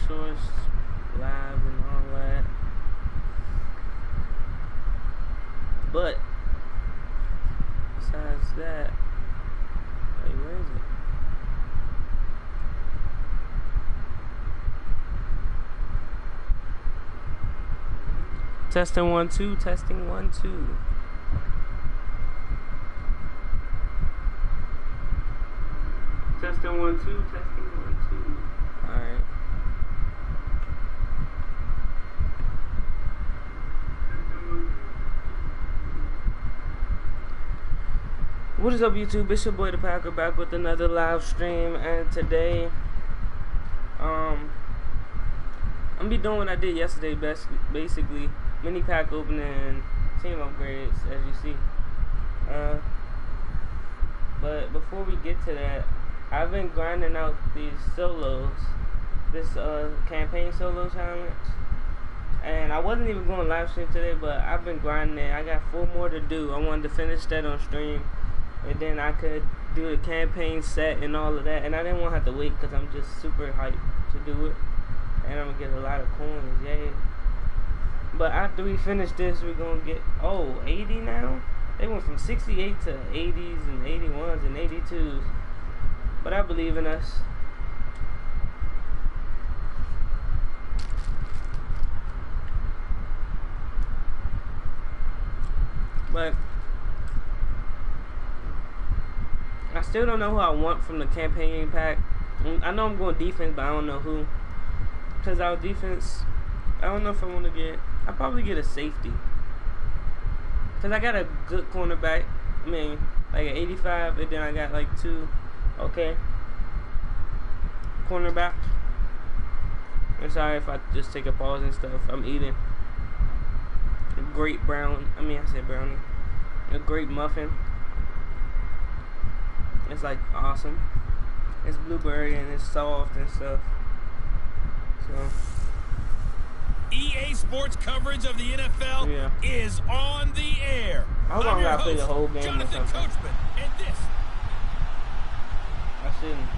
source, live and all that. But besides that, wait, where is it? Testing 1 2, testing 1 2. Testing 1 2, testing 1 2. Alright. What is up, YouTube? It's your boy the Packer back with another live stream, and today I'm gonna be doing what I did yesterday, basically mini pack opening, team upgrades, as you see. But before we get to that, I've been grinding out these solos, this campaign solo challenge, and I wasn't even going live stream today, but I've been grinding it. I got 4 more to do. I wanted to finish that on stream, and then I could do the campaign set and all of that, and I didn't want to have to wait because I'm just super hyped to do it, and I'm gonna get a lot of coins, yay. But after we finish this, we're gonna get 80 now. They went from 68 to 80s and 81s and 82s. But I believe in us. But I still don't know who I want from the campaign pack. I know I'm going defense, but I don't know who. Because our defense, I don't know if I want to get. I'll probably get a safety. Because I got a good cornerback. I mean, like an 85, and then I got like 2. Okay. Cornerback. I'm sorry if I just take a pause and stuff. I'm eating a great brown. I mean, I said brownie. A great muffin. It's like awesome. It's blueberry and it's soft and stuff. So. EA Sports coverage of the NFL is on the air. I hope I'm gonna play the whole game Jonathan or something. Coachman, and this. I shouldn't.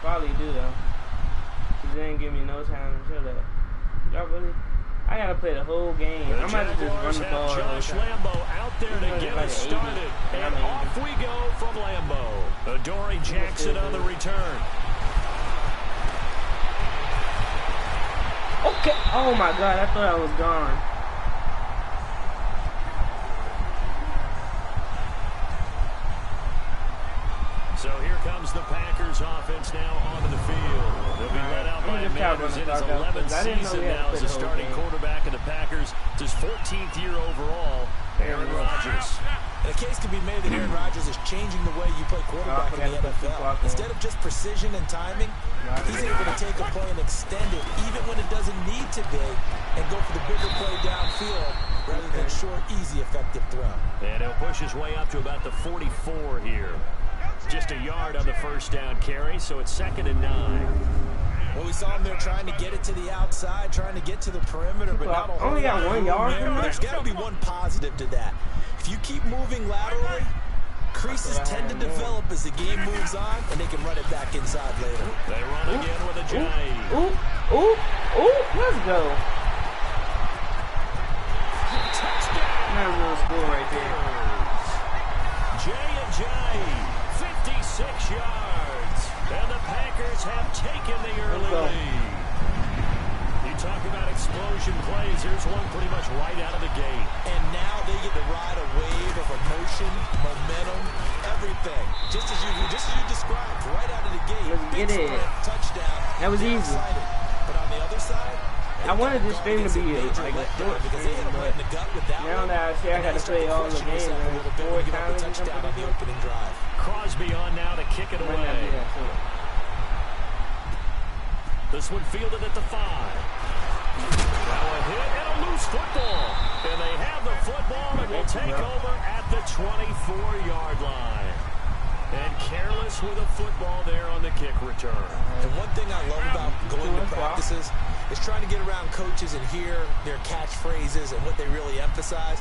Probably do though. Cause they didn't give me no time to show that. Y'all really? I gotta play the whole game. I might have just run the ball. Josh Lambo out there to get us started. And off we go from Lambo. Adoree Jackson on the return. Okay. Oh my God! I thought I was gone. So here comes the Packers offense now onto the field. They'll be led out by a man who's in his 11th season now as a starting quarterback of the Packers. It's his 14th year overall, Aaron Rodgers. And a case can be made that Aaron Rodgers is changing the way you play quarterback in the NFL. Instead of just precision and timing, he's able to take a play and extend it even when it doesn't need to be and go for the bigger play downfield rather than short, easy, effective throw. And he'll push his way up to about the 44 here. Just a yard on the first down carry, so it's 2nd and 9. Well, we saw him there trying to get it to the outside, trying to get to the perimeter, but not a whole only got 1 yard from that. There's got to be one positive to that. If you keep moving laterally, creases tend to develop as the game moves on, and they can run it back inside later. They run again with a J. Let's go. Touchdown. That's a little score right there. J. 56 yards. And the Packers have taken the early lead. You talk about explosion plays. Here's one pretty much right out of the gate. And now they get to ride a wave of emotion, momentum, everything. Just as you described, right out of the gate. Let's get it. Touchdown. That was easy. Excited. But on the other side, I wanted this stream to be like a short stream, but now that I see I got to play all the games and 4 times and something to do. Crosby on now to kick it away. This one fielded at the 5. Now a hit and a loose football. And they have the football and will take over at the 24-yard line. And careless with a football there on the kick return. And one thing I love about going to practices is trying to get around coaches and hear their catchphrases and what they really emphasize.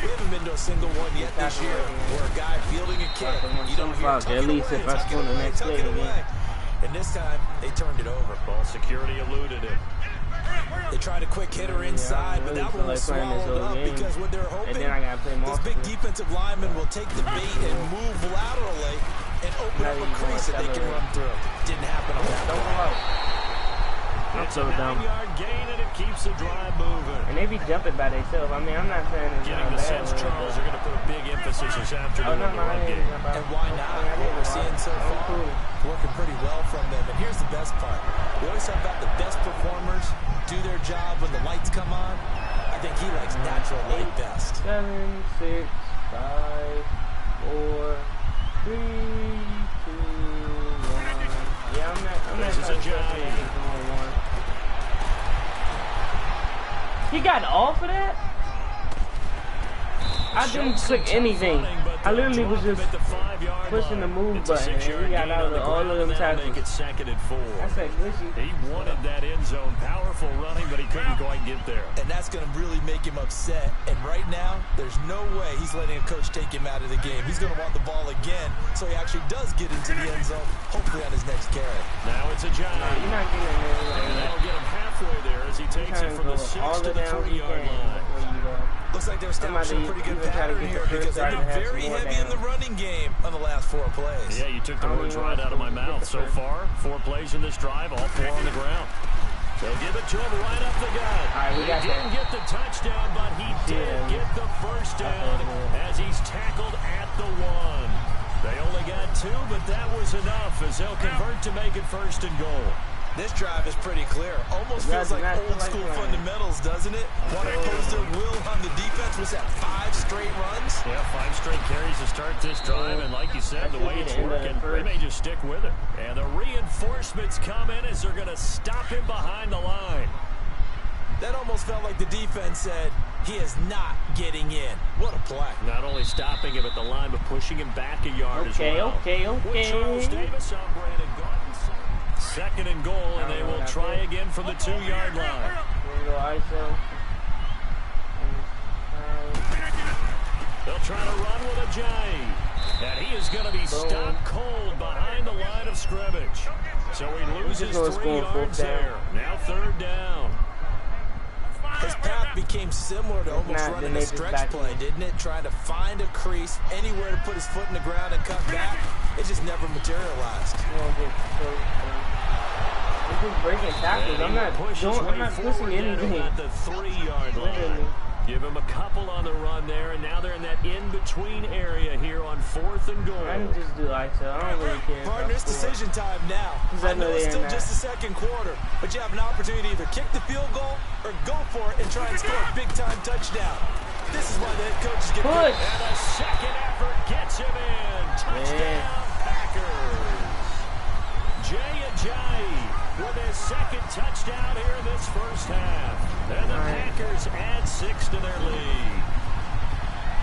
We haven't been to a single one yet this year where a guy fielding a kick, you don't hear tuck it away, tuck it away, tuck it away. and this time they turned it over. Ball security eluded it. They tried a quick hitter inside, but that one was swallowed up because what they're hoping, this big defensive lineman will take the bait and move laterally and open up a crease that they can run through. Didn't happen on that one. It's a 9-yard gain, and it keeps the drive moving. And they be jumping by themselves. I mean, I'm not saying it's getting the sense Charles are going to put a big emphasis this afternoon on the run game. And why not? What we're seeing so far, working pretty well from them. And here's the best part. We always talk about the best performers do their job when the lights come on. I think he likes natural light best. 7, 6, 5, 4, 3, 2, 1. Yeah, I'm not this is a giant. He got off of that? I didn't click anything. I literally was just pushing the move button, and he got out of all of them tackles. Make it 2nd and 4. I said, Gushy. He wanted that end zone. Powerful running, but he couldn't quite get there. And that's going to really make him upset. And right now, there's no way he's letting a coach take him out of the game. He's going to want the ball again, so he actually does get into the end zone, hopefully on his next carry. Now it's a giant. No, you're not getting in there. And that'll get him halfway there as he takes it from the 6 to the 3-yard line. Looks like they're establishing a pretty good pattern here because they've been very heavy in the running game on the last 4 plays. Yeah, you took the words right out of my mouth. So far, 4 plays in this drive, all 4 on the ground. They'll give it to him right up the gut. He didn't get the touchdown, but he did get the first down as he's tackled at the 1. They only got 2, but that was enough as they'll convert to make it 1st and goal. This drive is pretty clear. Almost feels like old school fundamentals, doesn't it? Want to impose their will on the defense. Was that 5 straight runs? Yeah, 5 straight carries to start this drive. And like you said, the way it's working, they may just stick with it. And the reinforcements come in as they're going to stop him behind the line. That almost felt like the defense said, he is not getting in. What a play. Not only stopping him at the line, but pushing him back a yard as well. Okay. With Charles Davis on Brandon Gordon. 2nd and goal, and they will try again from the 2-yard line. They'll try to run with a J. And he is going to be stopped cold behind the line of scrimmage. So he loses 3 yards there. Now 3rd down. His path became similar to almost running a stretch play, didn't it? Trying to find a crease, anywhere to put his foot in the ground and cut back. It just never materialized. He's just breaking tackles. I'm not pushing anything. At the 3-yard line. Give him a couple on the run there, and now they're in that in-between area here on 4th and goal. I can just do ISO. I don't really care. Partner, it's decision time now. I know it's still just the 2nd quarter, but you have an opportunity to either kick the field goal or go for it and try and score a big-time touchdown. This is why the head coaches get push. And a second effort gets him in. Touchdown, Packers. Jay Ajayi with his 2nd touchdown here in this first half. And the Packers add 6 to their lead.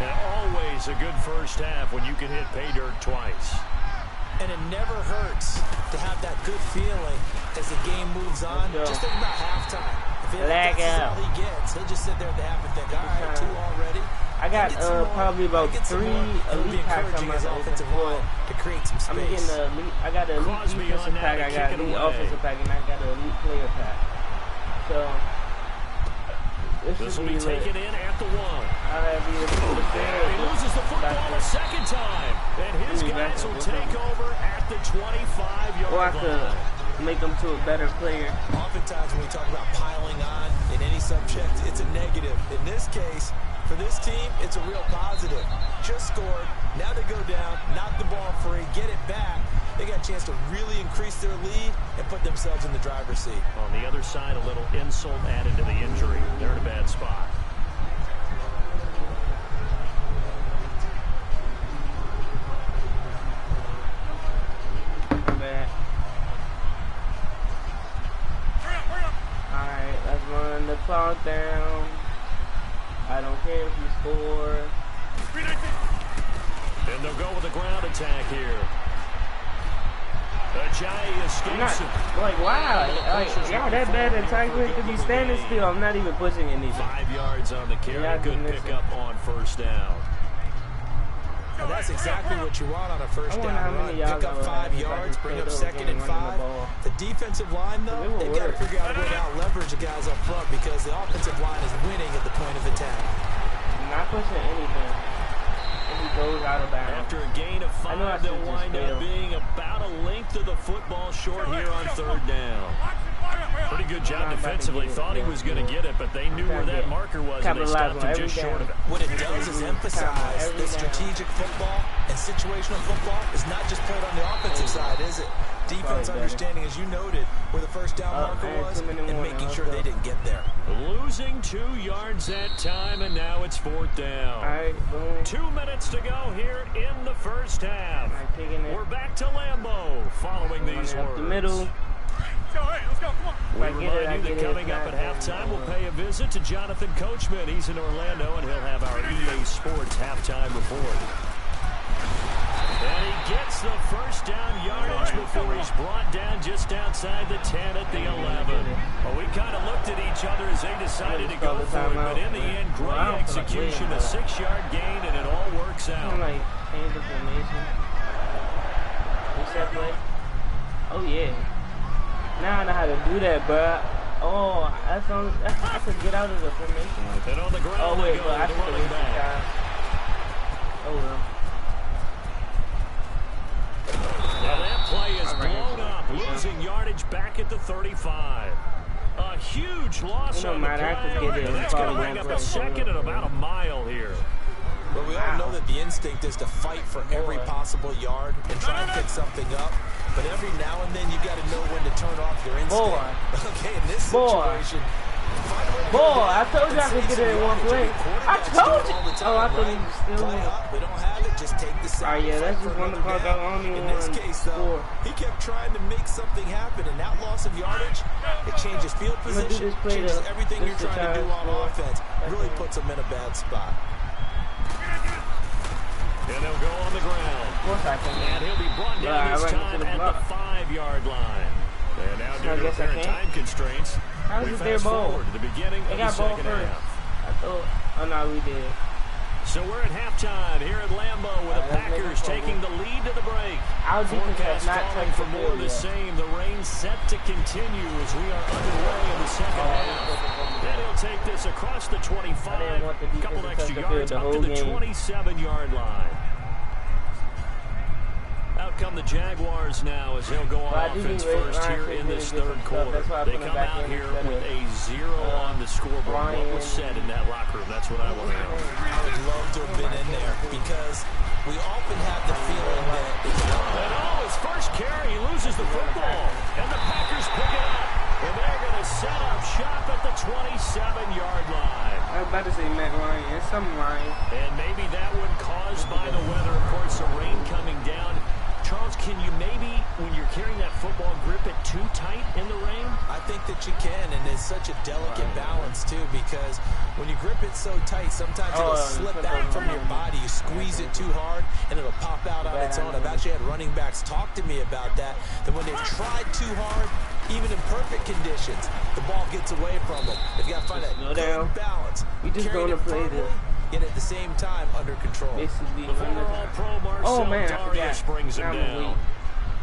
And always a good first half when you can hit pay dirt twice. And it never hurts to have that good feeling as the game moves on. Just think about halftime. If that's all he gets, he'll just sit there at the half and think, all right, 2 already. I got probably about 3 elite packs on my offensive line to create some space. I'm getting the elite. I got the elite defensive pack. I got the offensive pack, and I got the elite player pack. So this will be taken in at the 1. He loses the football a 2nd time, and his guys will take over at the 25-yard line. Or I could make them to a better player. Oftentimes when we talk about piling on in any subject, it's a negative. In this case, for this team, it's a real positive. Just scored, now they go down, knock the ball free, get it back. They got a chance to really increase their lead and put themselves in the driver's seat. On the other side, a little insult added to the injury. They're in a bad spot. Alright, let's run the clock down. I don't care if you score. And they'll go with a ground attack here. Ajayi escapes it. Like, wow. Y'all that bad at tackling to be standing still. I'm not even pushing anything. 5 yards on the carry. Good pickup on 1st down. And that's exactly what you want on a first down run. Pick up 5 yards, bring up 2nd and 5. The defensive line, though, they've got to figure out a way to out-leverage the guys up front because the offensive line is winning at the point of attack. Not pushing anything. And he goes out of bounds. After a gain of 5, they'll wind up being about a length of the football short here on 3rd down. Pretty good job defensively. Thought he was going to get it, but they knew where that marker was, and they stopped him just short of it. What it does is emphasize that strategic football and situational football is not just played on the offensive side, is it? Defense understanding, as you noted, where the first down marker was and making sure they didn't get there. Losing 2 yards that time, and now it's 4th down. 2 minutes to go here in the first half. We're back to Lambeau following these words. The middle. We remind you that coming up at halftime, we'll pay a visit to Jonathan Coachman. He's in Orlando, and he'll have our EA Sports halftime report. And he gets the first down yardage before he's brought down just outside the 10 at the 11. Well, we kind of looked at each other as they decided to go for it, but in the end, great execution, a 6-yard gain, and it all works out. Oh, yeah. Now I know how to do that, bro. Oh, I could get out of the formation. And on the ground, oh, wait, but I should have wasted time. Oh, well. Now that play is blown up, losing yardage back at the 35. A huge loss on the play, and that's going to bring up a 2nd and about a mile here. But we all know that the instinct is to fight for every possible yard and try and pick something up. But every now and then you got to know when to turn off your instinct. Okay, in this situation, I told you I could get it in one play. I told you. Oh, I thought he was still in. We don't have it. Just take the sack. Oh, yeah, that's just one of the calls I only in this case, though, he kept trying to make something happen, and that loss of yardage, it changes field position, changes everything you're trying to do on offense. Really puts him in a bad spot. And they'll go on the ground. And he'll be brought down this time at the 5-yard line. And now due to apparent time constraints, we fast forward to the beginning of the second half. I thought, oh no, we did. So we're at halftime here at Lambeau with the Packers taking the lead to the break. Forecast calling for more of the same. The rain set to continue as we are underway in the second half. Then he'll take this across the 25, a couple extra yards up to the 27-yard line. Out come the Jaguars now as they'll go on offense first here in this 3rd quarter. They come out here with a 0 on the scoreboard. What was said in that locker room? That's what I want to know. I would love to have been in there because we often have the feeling that it's his first carry, he loses the football, and the Packers pick it up. And they're going to set up shop at the 27-yard line. I was about to say Matt Ryan. It's some Ryan. And maybe that one caused by the weather. Of course, the rain coming down. Charles, can you maybe, when you're carrying that football, grip it too tight in the rain? I think that you can, and it's such a delicate balance, too, because when you grip it so tight, sometimes it'll slip out from your body. You squeeze it too hard, and it'll pop out on its own. I've actually had running backs talk to me about that when they've tried too hard, even in perfect conditions, the ball gets away from them. They've got to find that good balance. We just going to play this. Yet at the same time under control. Oh man, I forgot. Brings him down.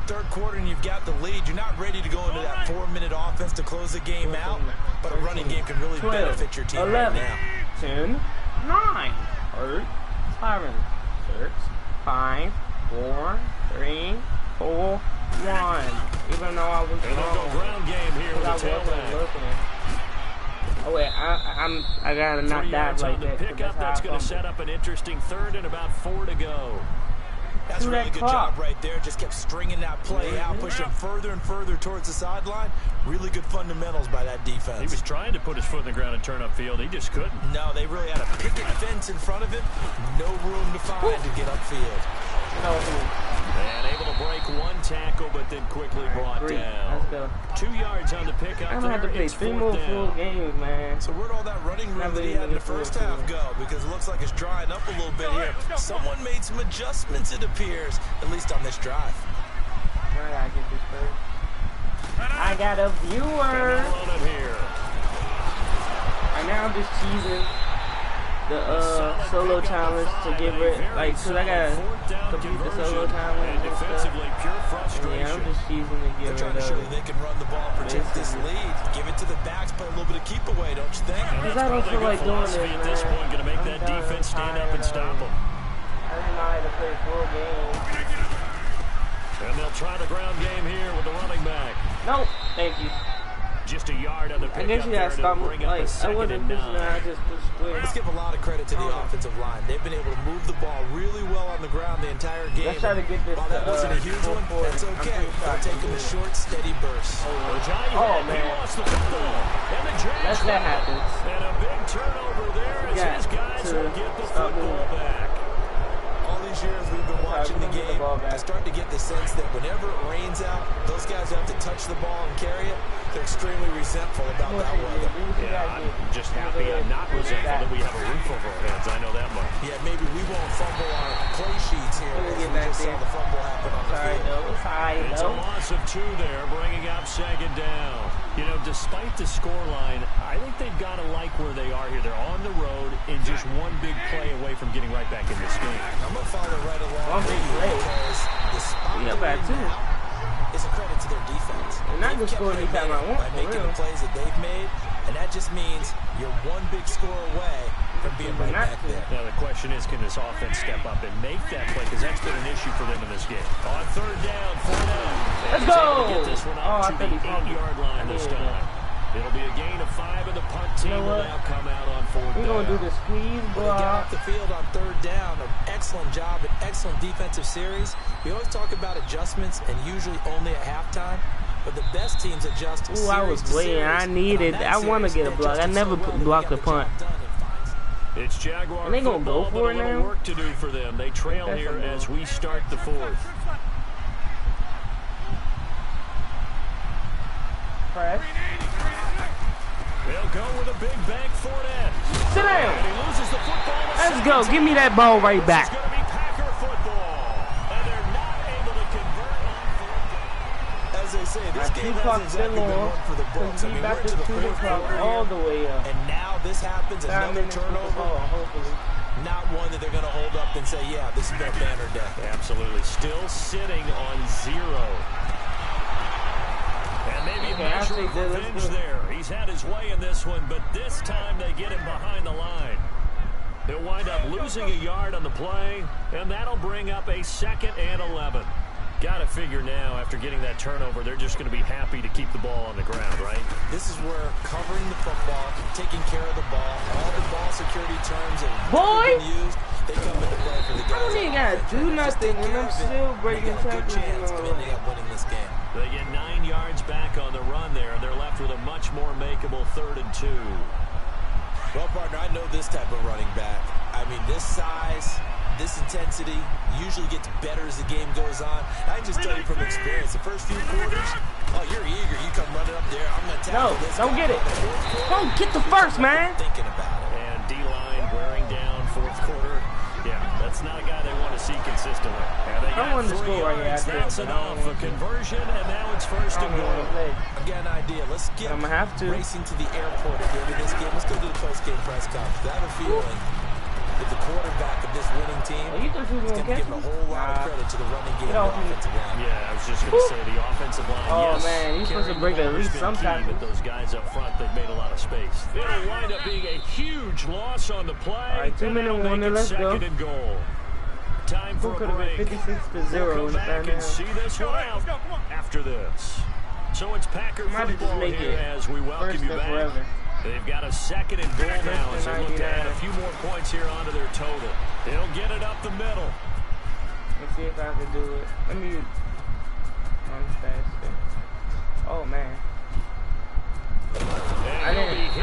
3rd quarter and you've got the lead. You're not ready to go into that 4-minute offense to close the game out, but a running game can really benefit your team 11, right now. 10, 9, 8, 7, 6, 5, 4, 3, 4, 1. Even though I was wrong. Go ground game here with the tailback. Oh wait, I gotta not dive like that. Pick up, that's going to set up an interesting 3rd and about 4 to go. That's a really good job right there. Just kept stringing that play out, pushing further and further towards the sideline. Really good fundamentals by that defense. He was trying to put his foot in the ground and turn upfield. He just couldn't. No, they really had a picket fence in front of him. No room to find to get upfield. And able to break one tackle, but then quickly brought down. 2 yards on the pickup. I'm going to have to play 3 more full games, man. So where'd all that running room that he had in the first half go? Because it looks like it's drying up a little bit here. Someone made some adjustments, it appears, at least on this drive. I got to get this first. I got a viewer. Here. Right now I'm just cheesing. the solo challenge to get rid, like, cause I gotta complete the solo challenge and stuff. Yeah, I'm just choosing to get rid of it. They can run the ball, protect this lead, give it to the backs, play a little bit of keep away, don't you think? Cause I don't feel like doing this, man. At this point, gonna make that defense stand up and stop them. I didn't know how to play full game. And they'll try the ground game here with the running back. Nope, thank you. Just a yard on the pickup. I guess you gotta stop. Like, I wasn't pushing it, I just pushed square. Let's give a lot of credit to the offensive line. They've been able to move the ball really well on the ground the entire game. Let's try to get this. While that wasn't a huge one, that's okay. They'll take them in short, steady bursts. Oh, man. That's that happens. And a big turnover there as his guys will get the football back. All these years we've been watching the game, I start to get the sense that whenever it rains out, those guys have to touch the ball and carry it. They're extremely resentful about that weather. Yeah, I'm just happy I'm not resentful that we have a roof over our heads. I know that much. Yeah, maybe we won't fumble our play sheets here as we just saw the fumble happen on the field. It's a loss of 2 there, bringing up second down. You know, despite the scoreline, I think they've got to like where they are here. They're on the road and just one big play away from getting right back in this game. I'm going to follow right along with you because the spot now is a credit to their defense. And not just scoring anytime I want. By making the plays that they've made, and that just means you're one big score away from being right back there. Now the question is, can this offense step up and make that play? Because that's been an issue for them in this game. On third down, 4 Let's go! Get this one up to the 8-yard line this time. It'll be a gain of 5, and the punt team will now come out on 4th down. We're going to do the squeeze block. When they get off the field on third down, an excellent job, an excellent defensive series. We always talk about adjustments, and usually only at halftime. But the best teams adjust series to I was waiting. I needed. I want to get a block. I never blocked a punt. It's Jaguar and they gonna go for it now. Work to do for them. They trail here as we start the 4th. Press. They'll go with a big bank Fournette. Sit down. And he loses the football. Let's go. Give me that ball right back. It's going to be Packer football. And they're not able to convert on 4th down. As they say, this game hasn't exactly been one for the books. I mean, we're into the 4th quarter all the way up. And now this happens, another turnover. Not one that they're going to hold up and say, yeah, this is their banner day. Absolutely. Still sitting on 0. And maybe a measure of revenge there. He's had his way in this one, but this time they get him behind the line. They'll wind up losing a yard on the play, and that'll bring up a 2nd and 11. Got to figure now, after getting that turnover, they're just going to be happy to keep the ball on the ground, right? This is where covering the football, taking care of the ball, all the ball security terms that have been used, they come into play for the guys. I don't even got to do nothing, and I'm still breaking tackles. Ending up winning this game. They get 9 yards back on the run there, and they're left with a much more makeable 3rd and 2. Well, partner, I know this type of running back. I mean, this size, this intensity usually gets better as the game goes on. I can just tell you from experience, the first few quarters, oh, you're eager. You come running up there. I'm going to tackle this. No, don't get it. Don't get the first, man. Thinking about it. And D-line wearing down 4th quarter. Yeah, that's not a guy they want to see consistently. I want to score right here. That's enough. A conversion, and now it's 1st and goal. I've got an idea. Let's get racing to the airport at the end of this game. Let's go to the post-game press conference. I have a feeling that the quarterback of this winning team is going to give a whole lot of credit to the running game and offensive line. Yeah, I was just going to say the offensive line. Oh, yes, man, he's supposed to break at least some tackles. But those guys up front, they've made a lot of space. It'll wind up being a huge loss on the play. All right, 2-minute warning. Let's go. 2nd and goal. Time for a break. 56-0. We'll come back and see this one out after this. So it's Packer football here as we welcome you back. Forever. They've got a 2nd and goal now as they look to add a few more points here onto their total. They'll get it up the middle. Let's see if I can do it. Let me run faster. Oh, man.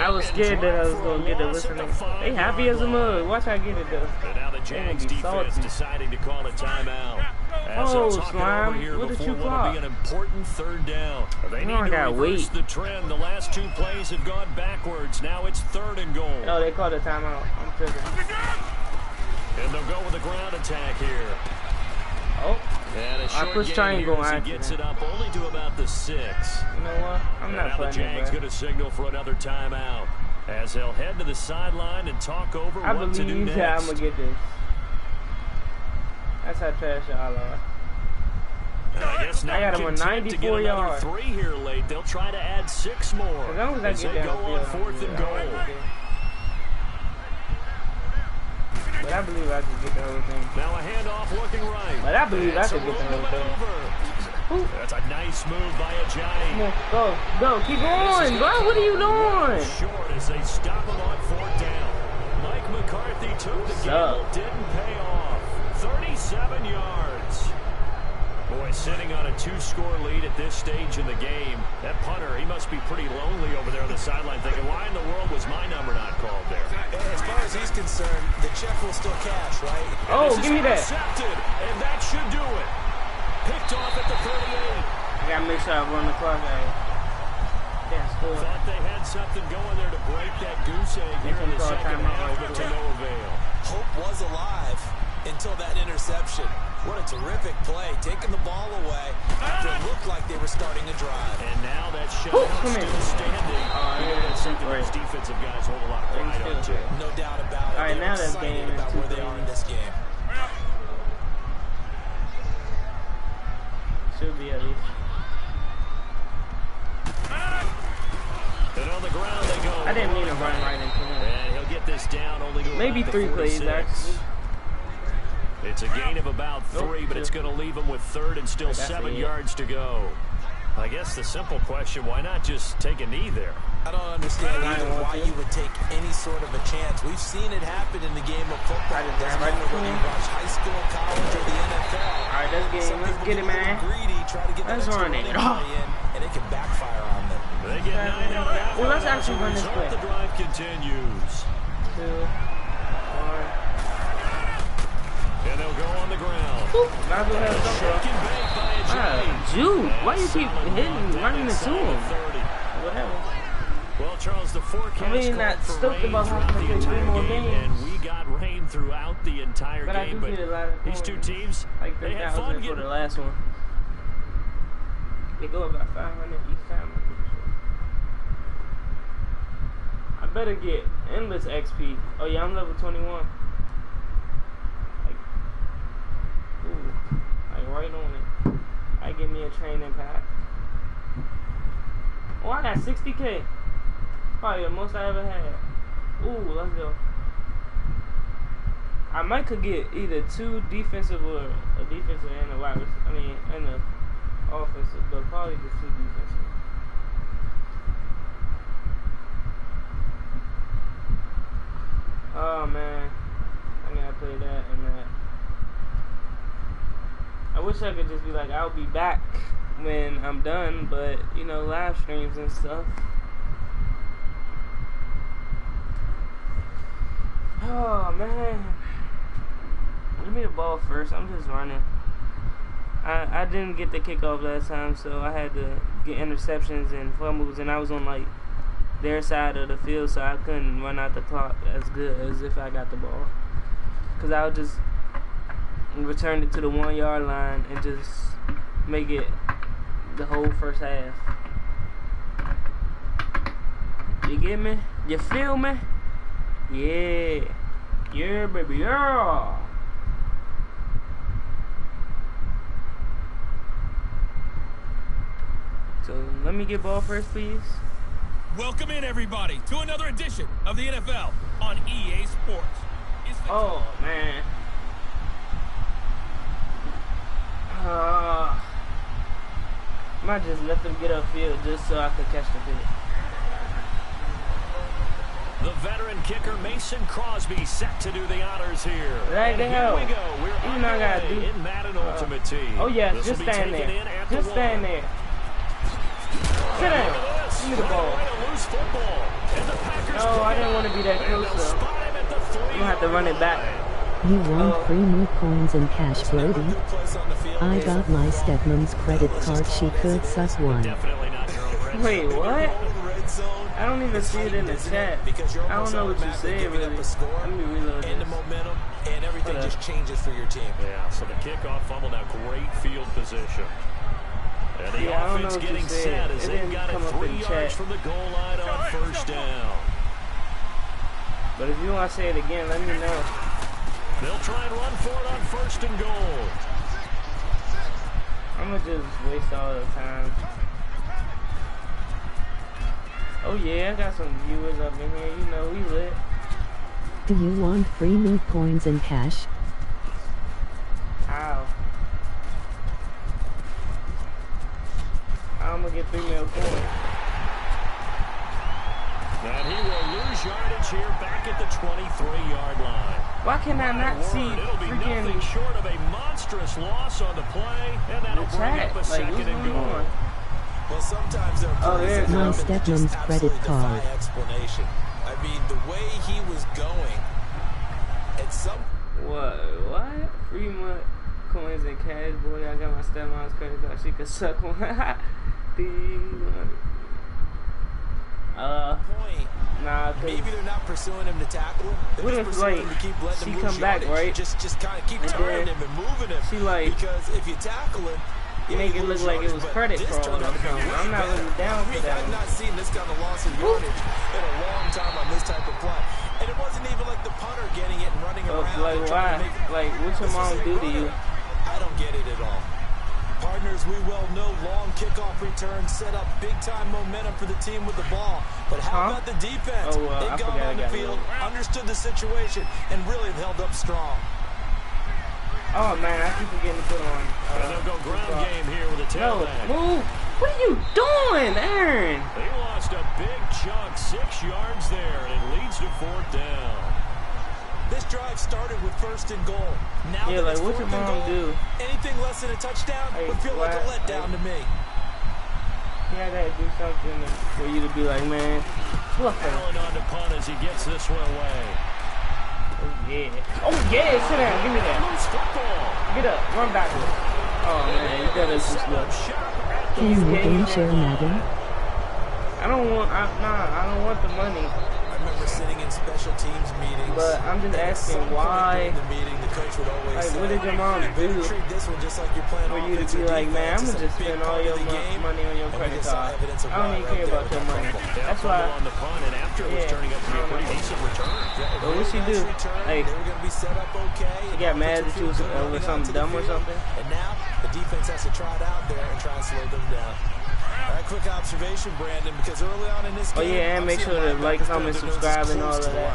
I was scared that I was going to get it listening. They happy as a mug. Watch I get it, though. And now the Jags defense deciding to call a timeout. Oh, Slime, what did you clock? Be an important 3rd down. They need to reverse the trend. The last 2 plays have gone backwards. Now it's 3rd and goal. Oh, they called a timeout. I'm tripping. And they'll go with a ground attack here. Oh, and a short I pushed triangle. He gets it up only to about the 6. You know what? I'm not playing it, the Jags going to signal for another timeout. As they'll head to the sideline and talk over what to do next. I'm going to get this. That's how trash y'all are. I guess now I got him on 94 yards. 3 here late. They'll try to add 6 more. As long as I get go on 4th and goal. But I believe I can get the whole thing. Now a handoff looking right. But I believe I can get the whole thing. That's a nice move by Ajayi. Go, keep going, bro. What are you doing? Short as they stop him on 4th down. Mike McCarthy took the gamble, didn't pay off. 37 yards. Boy, sitting on a 2-score lead at this stage in the game. That punter, he must be pretty lonely over there on the sideline thinking, why in the world was my number not called there? As far as he's concerned, the check will still cash, right? Oh, give me that. Intercepted, and that should do it. Picked off at the 38. I got to make sure I run the clock out. Can't score. Thought they had something going there to break that goose egg here in the second half, but to no avail. Hope was alive until that interception. What a terrific play, taking the ball away after it looked like they were starting a drive. And now that shot still standing. That's something those defensive guys hold a lot of pride on, too. No doubt about it. All right, now that game is where they are in this game. Should be at least. And on the ground they go. I didn't mean to run right into him. And he'll get this down only to maybe 3 plays, actually. It's a gain of about 3, but it's going to leave him with 3rd and still 7 yards to go. I guess the simple question, why not just take a knee there? I don't understand either why you would take any sort of a chance. We've seen it happen in the game of football. It doesn't matter whether you watch high school, college, or the NFL. All right, let's get it. Let's get it, man. Greedy, try to get let's run it. And it can backfire on them. They get 9 out of that. Well, let's actually run this play. The drive continues. 2, 1. And they'll go on the ground. Jude, why you keep running into him? Whatever. Well, Charles, the forecast I mean, not stoked about having to play 3 more games. And we got rain throughout the entire game. But these 2 teams, like they had fun for the last one. They go about 500 each time. I better get endless XP. Oh yeah, I'm level 21. Like right on it. I give me a training pack. Oh, I got 60K. Probably the most I ever had. Ooh, let's go. I might could get either 2 defensive or a defensive and a wide receiver. I mean, and a offensive, but probably just 2 defensive. Oh man, I gotta play that and that. I wish I could just be like, I'll be back when I'm done, but you know, live streams and stuff. Oh man, give me the ball first. I'm just running. I didn't get the kickoff last time, so I had to get interceptions and fumbles, and I was on like their side of the field, so I couldn't run out the clock as good as if I got the ball. Cause I would just return it to the 1 yard line and just make it the whole first half. You get me? You feel me? Yeah. Yeah, baby, yeah. So let me get ball first, please. Welcome in, everybody, to another edition of the NFL on EA Sports. Oh, man. Might just let them get upfield just so I could catch the pitch. The veteran kicker Mason Crosby set to do the honors here. Right there. Here we go. We're underway in Madden Ultimate Team. Oh yeah, just stand there. Just stand there. Sit down. Give me the ball. No, I didn't want to be that close though. I'm gonna have to run it back. You want 3 new coins in cash, Brody? I got my stepmom's credit card, she could suck one. Wait, what? I don't even see it in the chat. I don't know what you said, really. Let me reload this. And the momentum, and everything just changes for your team. Yeah, so the kickoff fumble, now great field position. And the offense getting set as they've got it 3 yards from the goal line on first down. But if you want to say it again, let me know. They'll try and run for it on 1st and goal. I'm going to just waste all the time. Oh yeah, I got some viewers up in here. You know, we lit. Do you want free move coins and cash? How? I'm going to get 3 mil coins. And he will lose yardage here back at the 23-yard line. Why can I not see It'll be nothing short of a monstrous loss on the play, and that'll bring up a second and goal. Well, sometimes there are plays My stepmom's credit card. Explanation. I mean, the way he was going, at some... What? Free money, coins and cash, boy. I got my stepmom's credit card. She could suck one. Nah, maybe they're not pursuing him to tackle him. What if, like, she come back, right? Just kind of keep turning him and moving him. She like, because if you tackle him, make it look like it was credit fraud or something. I'm not really down for that. I've not seen this kind of loss of yardage in a long time on this type of play. And it wasn't even like the punter getting it and running around. Like, why? Like, what's your mom do to you? I don't get it at all. Partners, we well know long kickoff returns set up big-time momentum for the team with the ball. But how about the defense? They've gone on the field, understood the situation, and really held up strong. Oh, man, I keep forgetting to put on. And they'll go ground game here with a tailback. Move. What are you doing, Aaron? They lost a big chunk, 6 yards there, and it leads to 4th down. This drive started with 1st and goal. Now yeah, like, what's your mom do? Anything less than a touchdown would feel like a letdown to me. Yeah, that do something for you to be like, man, fluff it. Allen on the punt as he gets this one away. Oh yeah, sit down, give me that. Get up, run backwards. Oh man, you gotta just look. Can you game share Madden? I don't want the money. I remember sitting in special teams meetings. But I'm just asking why. The meeting, the coach would always like, say, what did your mom do this one just like you're playing for you to be like, man, I'm gonna just spend all your money on your credit card. I don't even care about your money. That's why. On the punt, and after it was turning up to be a pretty decent return. But what she do? Like, she got mad that she was over something dumb or something. And now the defense has to try it out there and try and slow them down. All right, quick observation, Brandon, because early on in this game, yeah, and make sure to like, comment, subscribe, and all of that.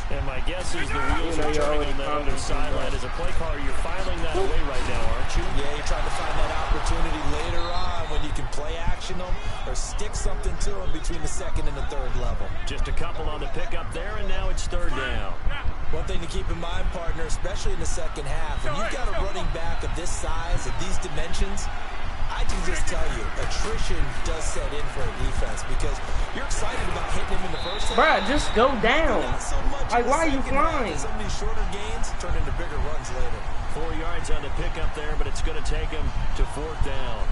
And my guess is the wheels are turning on that other sideline. As a play caller, you're filing that away right now, aren't you? Yeah, you're trying to find that opportunity later on when you can play action them or stick something to them between the 2nd and the 3rd level. Just a couple on the pickup there, and now it's 3rd down. One thing to keep in mind, partner, especially in the second half, when you've got a running back of this size, of these dimensions, I can just tell you, attrition does set in for a defense because you're excited about hitting him in the first half. Bruh, just go down. Like, why are you flying? Some of these shorter gains turn into bigger runs later. 4 yards on the pickup there, but it's going to take him to 4th down.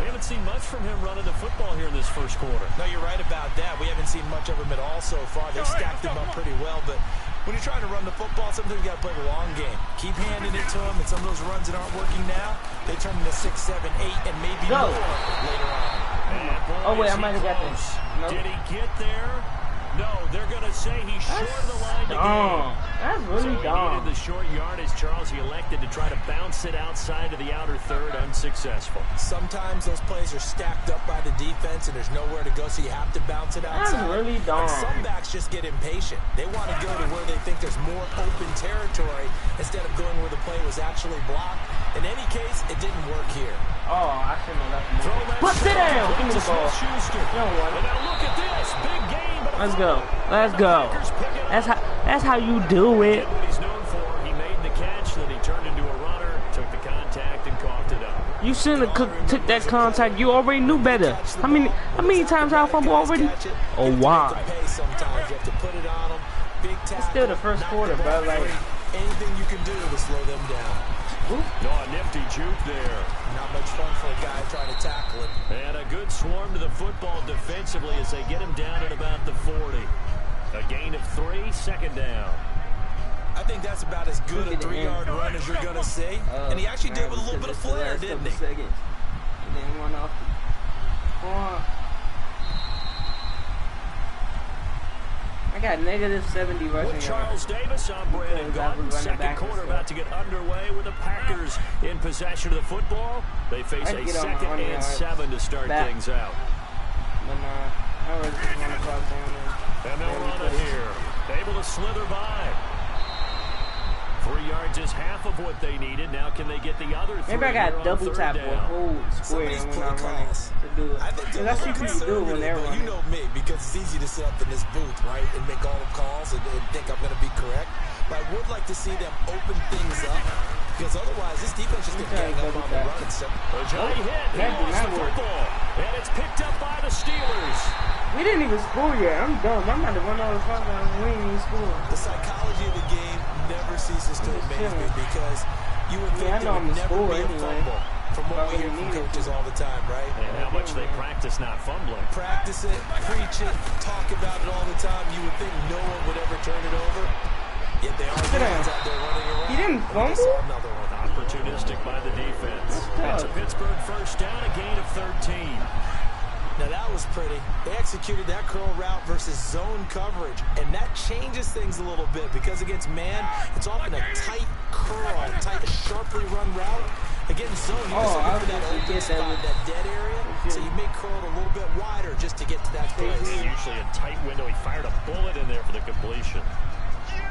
We haven't seen much from him running the football here in this first quarter. No, you're right about that. We haven't seen much of him at all so far. They've stacked him up pretty well, but when you're trying to run the football, sometimes you got to play the long game. Keep handing it to him, and some of those runs that aren't working now, they turn into 6, 7, 8, and maybe more later on. Oh, wait, I might have got this. Nope. Did he get there? No, they're going to say he's short of the line to gain. That's really so dumb. He needed the short yardage, Charles. He elected to try to bounce it outside of the outer 3rd, unsuccessful. Sometimes those plays are stacked up by the defense, and there's nowhere to go, so you have to bounce it outside. That's really dumb. And some backs just get impatient. They want to go to where they think there's more open territory instead of going where the play was actually blocked. In any case, it didn't work here. Oh, I shouldn't have left him. But sit down. Give me the ball. You don't want it. Now look at this. Big game. Let's go. Let's go. That's how you do it. What he's known for, he made the catch, then he turned into a runner, took the contact, and coughed it up. You shouldn't have took that contact. You already knew better. How many times I fumble already? Oh, why? It's still the first quarter, bro. Like, anything you can do to slow them down. No, a nifty juke there. Not much fun for a guy trying to tackle it. And a good swarm to the football defensively as they get him down at about the 40. A gain of 3, 2nd down. I think that's about as good a 3-yard run as you're going to see. And he actually did with a little bit of flair, didn't he? And then one off. I got negative 70 rushing With Charles yards. Davis on Brandon Gordon. Second quarter about to get underway with the Packers in possession of the football. They face a 2nd and 7 to start things out. But I really just want to clock down and they'll run it here. Able to slither by. 3 yards is half of what they needed. Now can they get the other 3? Maybe I got double tap or hold square when I'm running to do it. Because that's what you do when they're running. You know me, because it's easy to sit up in this booth, right, and make all the calls and think I'm going to be correct. But I would like to see them open things up, because otherwise this defense is going to gang up on the run. A giant hit. He lost the football. And it's picked up by the Steelers. We didn't even score yet. I'm dumb. I'm about to run all the clock down and we ain't even score. The psychology of the game never ceases to amaze me, because you would think there would never be a fumble from what we hear from coaches all the time, right? And how much they practice not fumbling. Practice it, preach it, talk about it all the time. You would think no one would ever turn it over. Yet they are guys out there running around. He didn't fumble? Another one. Opportunistic by the defense. It's a Pittsburgh first down, a gain of 13. Now that was pretty. They executed that curl route versus zone coverage, and that changes things a little bit, because against man, it's often a tight curl, tight, sharply run route. Against zone, you're just looking for that open spot, that dead area, so you may curl it a little bit wider just to get to that place. Usually a tight window. He fired a bullet in there for the completion.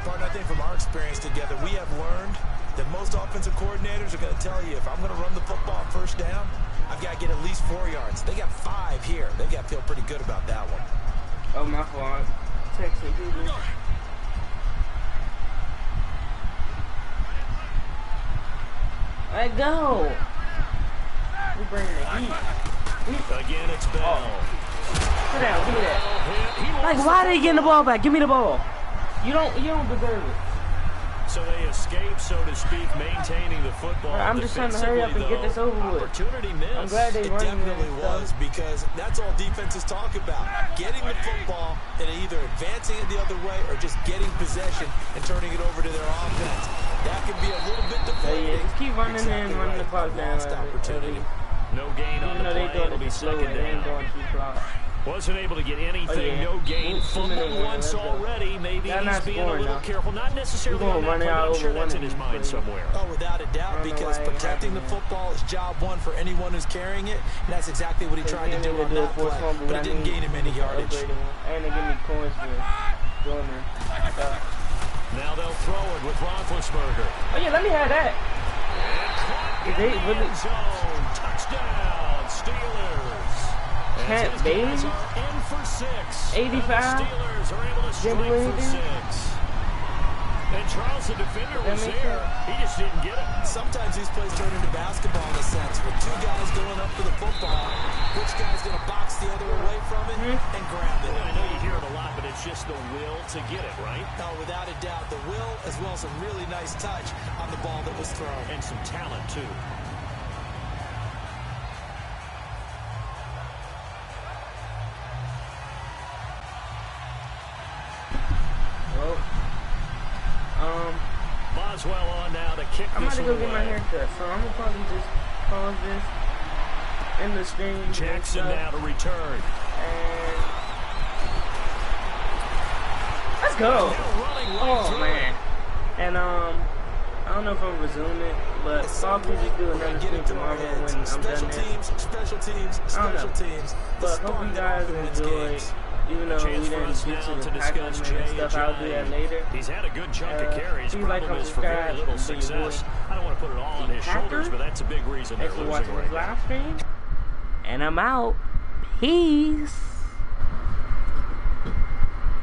Partner, I think from our experience together, we have learned that most offensive coordinators are going to tell you, if I'm going to run the football on first down, I've got to get at least 4 yards. They got 5 here. They've got to feel pretty good about that one. Oh, my fault. Texting people. Let go. We bringing the heat. Again, it's Bell. Sit down. Give me that. Like, why they getting the ball back? Give me the ball. You don't deserve it. So they escape, so to speak, maintaining the football. I'm just trying to hurry up and get this over with. Opportunity missed. I'm glad they It definitely was, because that's all defenses talk about. Getting the football and either advancing it the other way or just getting possession and turning it over to their offense. That can be a little bit deflating. Just keep running and running the clock down. Opportunity. No gain on the play. It'll be second down. Wasn't able to get anything, no gain. Fumbled once already. Maybe he's being a little careful. Not necessarily on that play, but I'm sure that's in his mind somewhere. Oh, without a doubt, because protecting the football is job one for anyone who's carrying it. And that's exactly what he tried to do on that play, but it didn't gain him any yardage. And they give me points for doing that. Now they'll throw it with Roethlisberger. Oh, yeah, let me have that. And caught in the end zone. Touchdown, Steelers. Can't baby. 85. Steelers are able to strike for 6. And Charles, the defender, was there. He just didn't get it. Sometimes these plays turn into basketball in a sense, with 2 guys going up for the football. Which guy's going to box the other away from it and grab it? I know you hear it a lot, but it's just the will to get it, right? No, without a doubt. The will, as well as a really nice touch on the ball that was thrown. And some talent, too. Boswell on now to kick I'm this about to one go get my away. hair cut, so I'm going to probably just pause this in the stream. Jackson now to return. And let's go. Oh, man. And, I don't know if I'm resuming it, but probably just do another stream tomorrow when I'm done this. Special teams. But hope you guys enjoyed. Even though we didn't get to the Packers and stuff, I'll do that later. He's had a good chunk of carries. Please like, Problem is for very little success. I don't want to put it all on his shoulders, but that's a big reason they're Thanks for losing watching right this now. live stream. And I'm out. Peace.